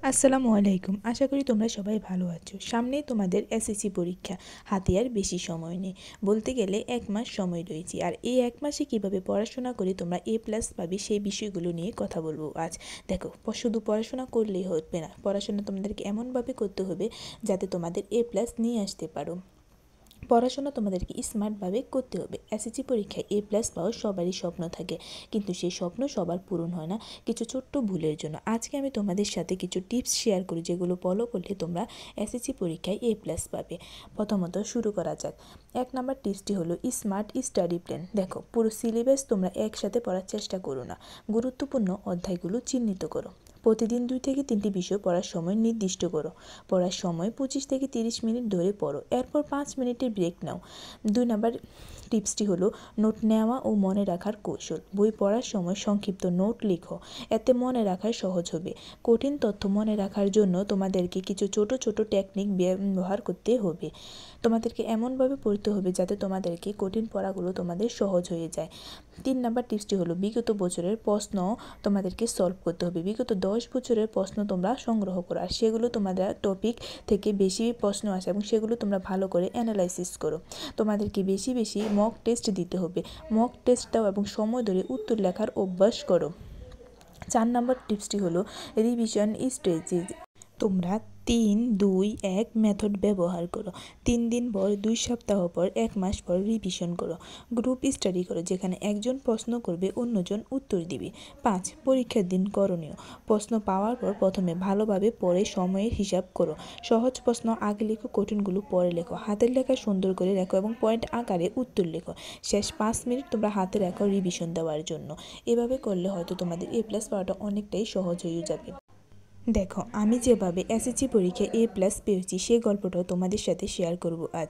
আসসালামু আলাইকুম। আশা করি তোমরা সবাই ভালো আছো। সামনেই তোমাদের এসএসসি পরীক্ষা, হাতে আর বেশি সময় নেই। বলতে গেলে 1 মাস সময় রয়েছে। আর এই 1 মাসে কীভাবে পড়াশোনা করে তোমরা A+ পাবে সেই বিষয়গুলো নিয়ে কথা বলবো আজ। দেখো, শুধু পড়াশোনা করলেই হবে না, পড়াশোনা তোমাদেরকে এমনভাবে করতে হবে যাতে তোমাদের A+ নিয়ে আসতে পারো। পড়াশোনা তোমাদেরকে স্মার্টভাবে করতে হবে। এসএসসি পরীক্ষায় A+ পাওয়ার সবারই স্বপ্ন থাকে, কিন্তু সেই স্বপ্ন সবার পূরণ হয় না কিছু ছোট্ট ভুলের জন্য। আজকে আমি তোমাদের সাথে কিছু টিপস শেয়ার করি যেগুলো ফলো করলে তোমরা এসএসসি পরীক্ষায় A+ পাবে। প্রথমত শুরু করা যাক। 1 নম্বর টিপসটি হলো স্মার্ট স্টাডি প্ল্যান। দেখো, পুরো সিলেবাস তোমরা একসাথে পড়ার চেষ্টা করো না, গুরুত্বপূর্ণ অধ্যায়গুলো চিহ্নিত করো। প্রতিদিন 2 থেকে 3টি বিষয় পড়ার সময় নির্দিষ্ট করো। পড়ার সময় 25 থেকে 30 মিনিট ধরে পড়ো, এরপর 5 মিনিটের ব্রেক নাও। 2 নম্বর টিপসটি হলো নোট নেওয়া ও মনে রাখার কৌশল। বই পড়ার সময় সংক্ষিপ্ত নোট লিখো, এতে মনে রাখা সহজ হবে। কঠিন তথ্য মনে রাখার জন্য তোমাদেরকে কিছু ছোট ছোট টেকনিক ব্যবহার করতে হবে। তোমাদেরকে এমনভাবে পড়তে হবে যাতে তোমাদেরকে কঠিন পড়াগুলো তোমাদের সহজ হয়ে যায়। 3 নম্বর টিপসটি হলো বিগত বছরের প্রশ্ন তোমাদেরকে সলভ করতে হবে। বিগত 10 বছরের প্রশ্ন তোমরা সংগ্রহ করো, আর সেগুলো তোমাদের টপিক থেকে বেশি প্রশ্ন আসে এবং সেগুলো তোমরা ভালো করে অ্যানালাইসিস করো। তোমাদেরকে বেশি বেশি মক টেস্ট দিতে হবে। মক টেস্ট দাও এবং সময় ধরে উত্তর লেখার অভ্যাস করো। 4 নম্বর টিপসটি হলো রিভিশন স্ট্র্যাটেজি। তোমরা 3-2-1 মেথড ব্যবহার করো। 3 দিন পর, 2 সপ্তাহ পর, 1 মাস পর রিভিশন করো। গ্রুপ স্টাডি করো, যেখানে একজন প্রশ্ন করবে, অন্যজন উত্তর দিবে। 5 পরীক্ষার দিন করণীয়। প্রশ্ন পাওয়ার পর প্রথমে ভালোভাবে পড়ে সময়ের হিসাব করো। সহজ প্রশ্ন আগে লেখো, কঠিনগুলো পরে লেখো। হাতের লেখা সুন্দর করে লেখো এবং পয়েন্ট আকারে উত্তর লেখো। শেষ 5 মিনিট তোমরা হাতে রাখো রিভিশন দেওয়ার জন্য। এভাবে করলে হয়তো তোমাদের A+ পাওয়াটা অনেকটাই সহজ হয়ে যাবে। দেখো, আমি যেভাবে এসএসসি পরীক্ষায় A+ পেয়েছি সেই গল্পটাও তোমাদের সাথে শেয়ার করব আজ।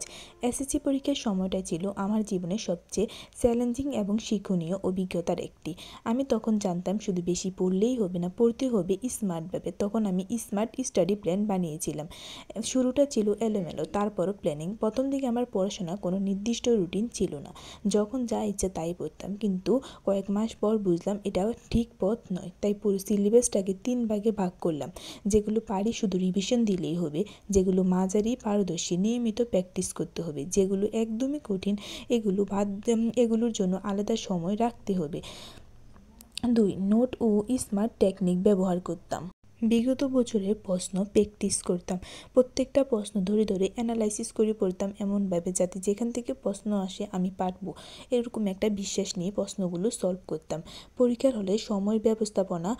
এসএসসি পরীক্ষার সময়টা ছিল আমার জীবনের সবচেয়ে চ্যালেঞ্জিং এবং শিক্ষণীয় অভিজ্ঞতার একটি। আমি তখন জানতাম শুধু বেশি পড়লেই হবে না, পড়তে হবে স্মার্টভাবে। তখন আমি স্মার্ট স্টাডি প্ল্যান বানিয়েছিলাম। শুরুটা ছিল এলোমেলো, তারপরও প্ল্যানিং। প্রথম দিকে আমার পড়াশোনা কোনো নির্দিষ্ট রুটিন ছিল না, যখন যা ইচ্ছা তাই পড়তাম। কিন্তু কয়েক মাস পর বুঝলাম এটা ঠিক পথ নয়। তাই পুরো সিলেবাসটাকে 3 ভাগে ভাগ করলাম। যেগুলো পারি শুধু রিভিশন দিলেই হবে, যেগুলো মাঝারি পারদর্শী নিয়মিত প্র্যাকটিস করতে হবে, যেগুলো একদমই কঠিন এগুলোর জন্য আলাদা সময় রাখতে হবে। 2 নোট ও স্মার্ট টেকনিক ব্যবহার করতাম। বিগত বছরের প্রশ্ন প্র্যাকটিস করতাম। প্রত্যেকটা প্রশ্ন ধরে ধরে অ্যানালাইসিস করে পড়তাম এমনভাবে যাতে যেখান থেকে প্রশ্ন আসে আমি পারবো, এরকম একটা বিশ্বাস নিয়ে প্রশ্নগুলো সলভ করতাম। পরীক্ষার হলে সময় ব্যবস্থাপনা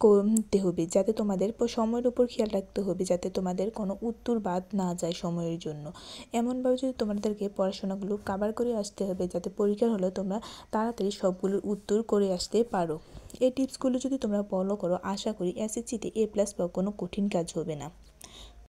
করতে হবে, যাতে তোমাদের সময়ের উপর খেয়াল রাখতে হবে যাতে তোমাদের কোনো উত্তর বাদ না যায় সময়ের জন্য। এমনভাবে যদি তোমাদেরকে পড়াশোনাগুলো কভার করে আসতে হবে যাতে পরীক্ষার হলে তোমরা তাড়াতাড়ি সবগুলোর উত্তর করে আসতে পারো। এই টিপসগুলো যদি তোমরা ফলো করো, আশা করি এসএসসিতে A+ পাওয়া কোনো কঠিন কাজ হবে না।